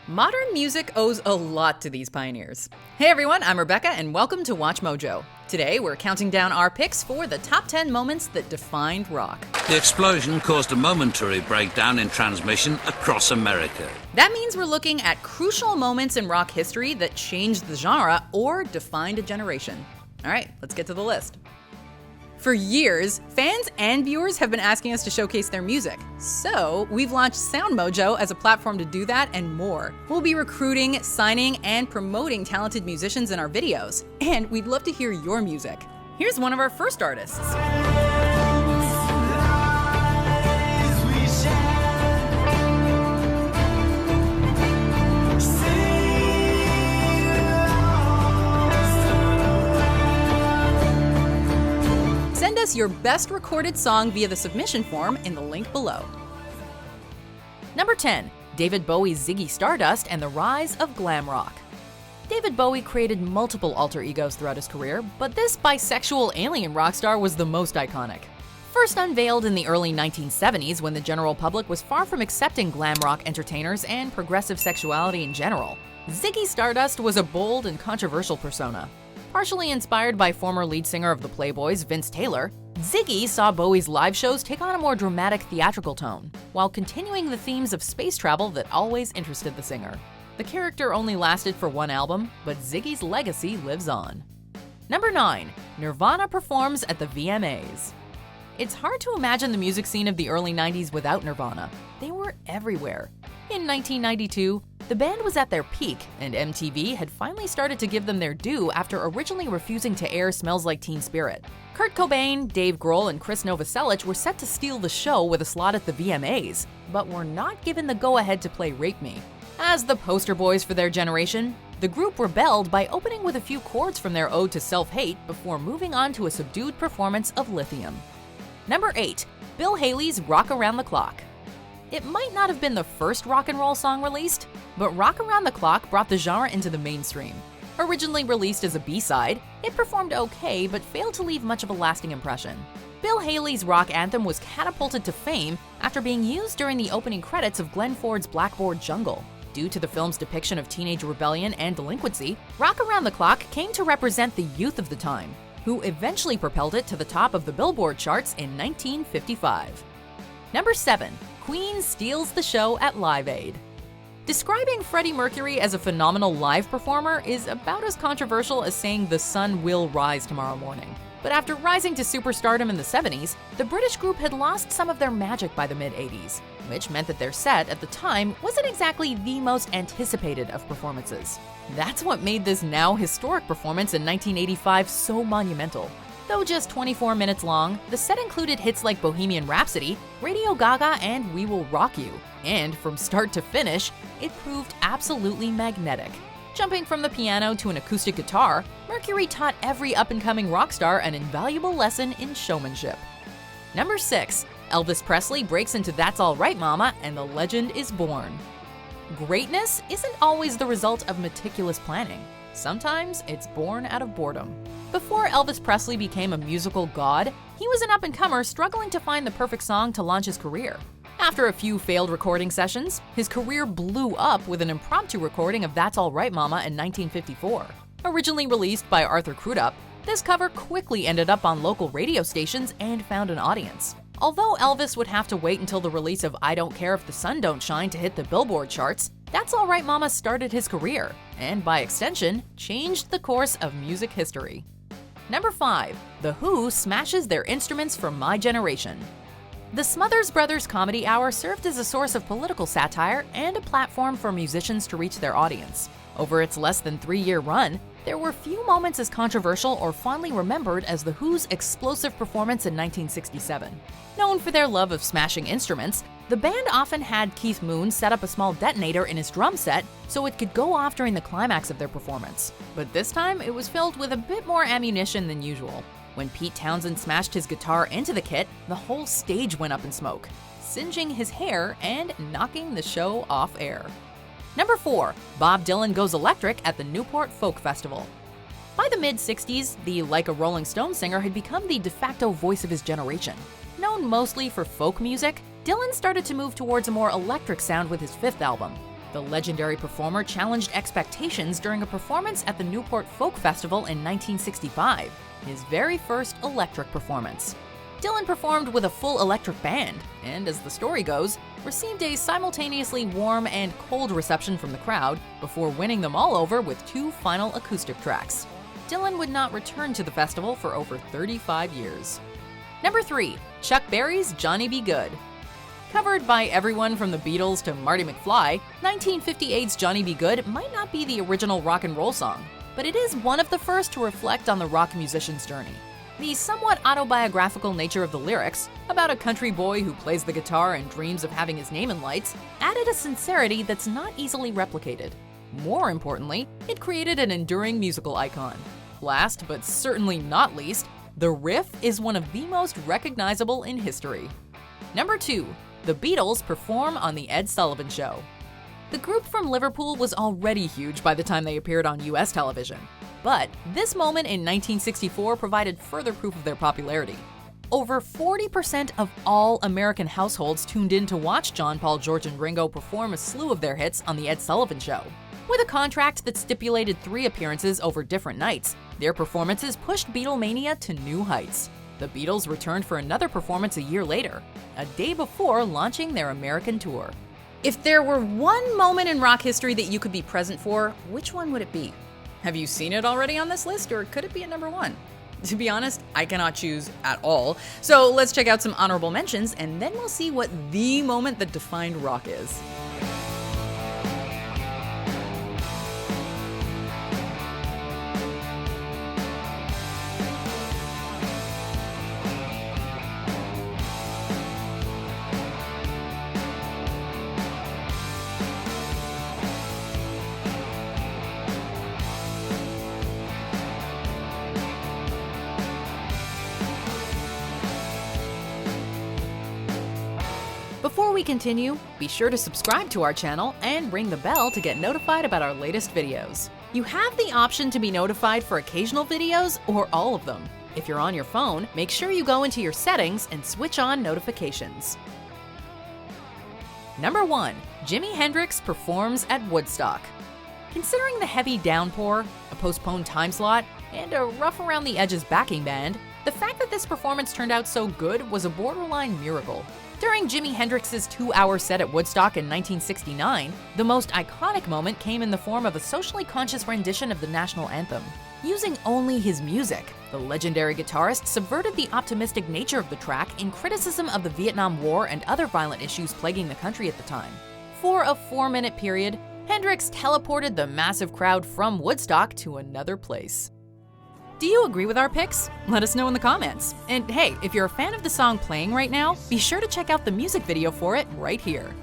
Modern music owes a lot to these pioneers. Hey everyone, I'm Rebecca and welcome to Watch Mojo. Today we're counting down our picks for the top 10 moments that defined rock. The explosion caused a momentary breakdown in transmission across America. That means we're looking at crucial moments in rock history that changed the genre or defined a generation. Alright, let's get to the list. For years, fans and viewers have been asking us to showcase their music. So, we've launched SoundMojo as a platform to do that and more. We'll be recruiting, signing, and promoting talented musicians in our videos. And we'd love to hear your music. Here's one of our first artists. Send us your best recorded song via the submission form in the link below. Number 10. David Bowie's Ziggy Stardust and the Rise of Glam-Rock. David Bowie created multiple alter egos throughout his career, but this bisexual alien rock star was the most iconic. First unveiled in the early 1970s when the general public was far from accepting glam rock entertainers and progressive sexuality in general, Ziggy Stardust was a bold and controversial persona. Partially inspired by former lead singer of the Playboys, Vince Taylor, Ziggy saw Bowie's live shows take on a more dramatic theatrical tone, while continuing the themes of space travel that always interested the singer. The character only lasted for one album, but Ziggy's legacy lives on. Number 9. Nirvana performs at the VMAs. It's hard to imagine the music scene of the early 90s without Nirvana. They were everywhere. In 1992, the band was at their peak, and MTV had finally started to give them their due after originally refusing to air Smells Like Teen Spirit. Kurt Cobain, Dave Grohl, and Chris Novoselic were set to steal the show with a slot at the VMAs, but were not given the go-ahead to play Rape Me. As the poster boys for their generation, the group rebelled by opening with a few chords from their ode to self-hate before moving on to a subdued performance of Lithium. Number 8. Bill Haley's Rock Around the Clock. It might not have been the first rock and roll song released, but Rock Around the Clock brought the genre into the mainstream. Originally released as a B-side, it performed okay but failed to leave much of a lasting impression. Bill Haley's rock anthem was catapulted to fame after being used during the opening credits of Glenn Ford's Blackboard Jungle. Due to the film's depiction of teenage rebellion and delinquency, Rock Around the Clock came to represent the youth of the time, who eventually propelled it to the top of the Billboard charts in 1955. Number 7. Queen steals the show at Live Aid. Describing Freddie Mercury as a phenomenal live performer is about as controversial as saying the sun will rise tomorrow morning. But after rising to superstardom in the 70s, the British group had lost some of their magic by the mid-80s, which meant that their set at the time wasn't exactly the most anticipated of performances. That's what made this now historic performance in 1985 so monumental. Though just 24 minutes long, the set included hits like Bohemian Rhapsody, Radio Gaga, and We Will Rock You. And from start to finish, it proved absolutely magnetic. Jumping from the piano to an acoustic guitar, Mercury taught every up-and-coming rock star an invaluable lesson in showmanship. Number 6. Elvis Presley breaks into That's All Right Mama and the legend is born. Greatness isn't always the result of meticulous planning. Sometimes it's born out of boredom. Before Elvis Presley became a musical god, he was an up-and-comer struggling to find the perfect song to launch his career. After a few failed recording sessions, his career blew up with an impromptu recording of That's All Right Mama in 1954. Originally released by Arthur Crudup, this cover quickly ended up on local radio stations and found an audience. Although Elvis would have to wait until the release of I Don't Care If the Sun Don't Shine to hit the Billboard charts, That's All Right Mama started his career, and by extension, changed the course of music history. Number 5. The Who smashes their instruments for my generation. The Smothers Brothers Comedy Hour served as a source of political satire and a platform for musicians to reach their audience. Over its less than 3-year run, there were few moments as controversial or fondly remembered as The Who's explosive performance in 1967. Known for their love of smashing instruments, the band often had Keith Moon set up a small detonator in his drum set so it could go off during the climax of their performance. But this time, it was filled with a bit more ammunition than usual. When Pete Townsend smashed his guitar into the kit, the whole stage went up in smoke, singeing his hair and knocking the show off air. Number 4. Bob Dylan goes electric at the Newport Folk Festival. By the mid-60s, the Like a Rolling Stone singer had become the de facto voice of his generation. Known mostly for folk music, Dylan started to move towards a more electric sound with his 5th album. The legendary performer challenged expectations during a performance at the Newport Folk Festival in 1965, his very first electric performance. Dylan performed with a full electric band, and as the story goes, received a simultaneously warm and cold reception from the crowd before winning them all over with 2 final acoustic tracks. Dylan would not return to the festival for over 35 years. Number 3. Chuck Berry's Johnny B. Goode. Covered by everyone from the Beatles to Marty McFly, 1958's Johnny B. Goode might not be the original rock and roll song, but it is one of the first to reflect on the rock musician's journey. The somewhat autobiographical nature of the lyrics, about a country boy who plays the guitar and dreams of having his name in lights, added a sincerity that's not easily replicated. More importantly, it created an enduring musical icon. Last, but certainly not least, the riff is one of the most recognizable in history. Number 2. The Beatles perform on The Ed Sullivan Show. The group from Liverpool was already huge by the time they appeared on US television. But this moment in 1964 provided further proof of their popularity. Over 40% of all American households tuned in to watch John, Paul, George, and Ringo perform a slew of their hits on The Ed Sullivan Show. With a contract that stipulated 3 appearances over different nights, their performances pushed Beatlemania to new heights. The Beatles returned for another performance a year later, a day before launching their American tour. If there were one moment in rock history that you could be present for, which one would it be? Have you seen it already on this list, or could it be at number 1? To be honest, I cannot choose at all. So let's check out some honorable mentions, and then we'll see what the moment that defined rock is. Before we continue, be sure to subscribe to our channel and ring the bell to get notified about our latest videos. You have the option to be notified for occasional videos or all of them. If you're on your phone, make sure you go into your settings and switch on notifications. Number 1. Jimi Hendrix performs at Woodstock. Considering the heavy downpour, a postponed time slot, and a rough around the edges backing band, the fact that this performance turned out so good was a borderline miracle. During Jimi Hendrix's 2-hour set at Woodstock in 1969, the most iconic moment came in the form of a socially conscious rendition of the national anthem. Using only his music, the legendary guitarist subverted the optimistic nature of the track in criticism of the Vietnam War and other violent issues plaguing the country at the time. For a 4-minute period, Hendrix teleported the massive crowd from Woodstock to another place. Do you agree with our picks? Let us know in the comments. And hey, if you're a fan of the song playing right now, be sure to check out the music video for it right here.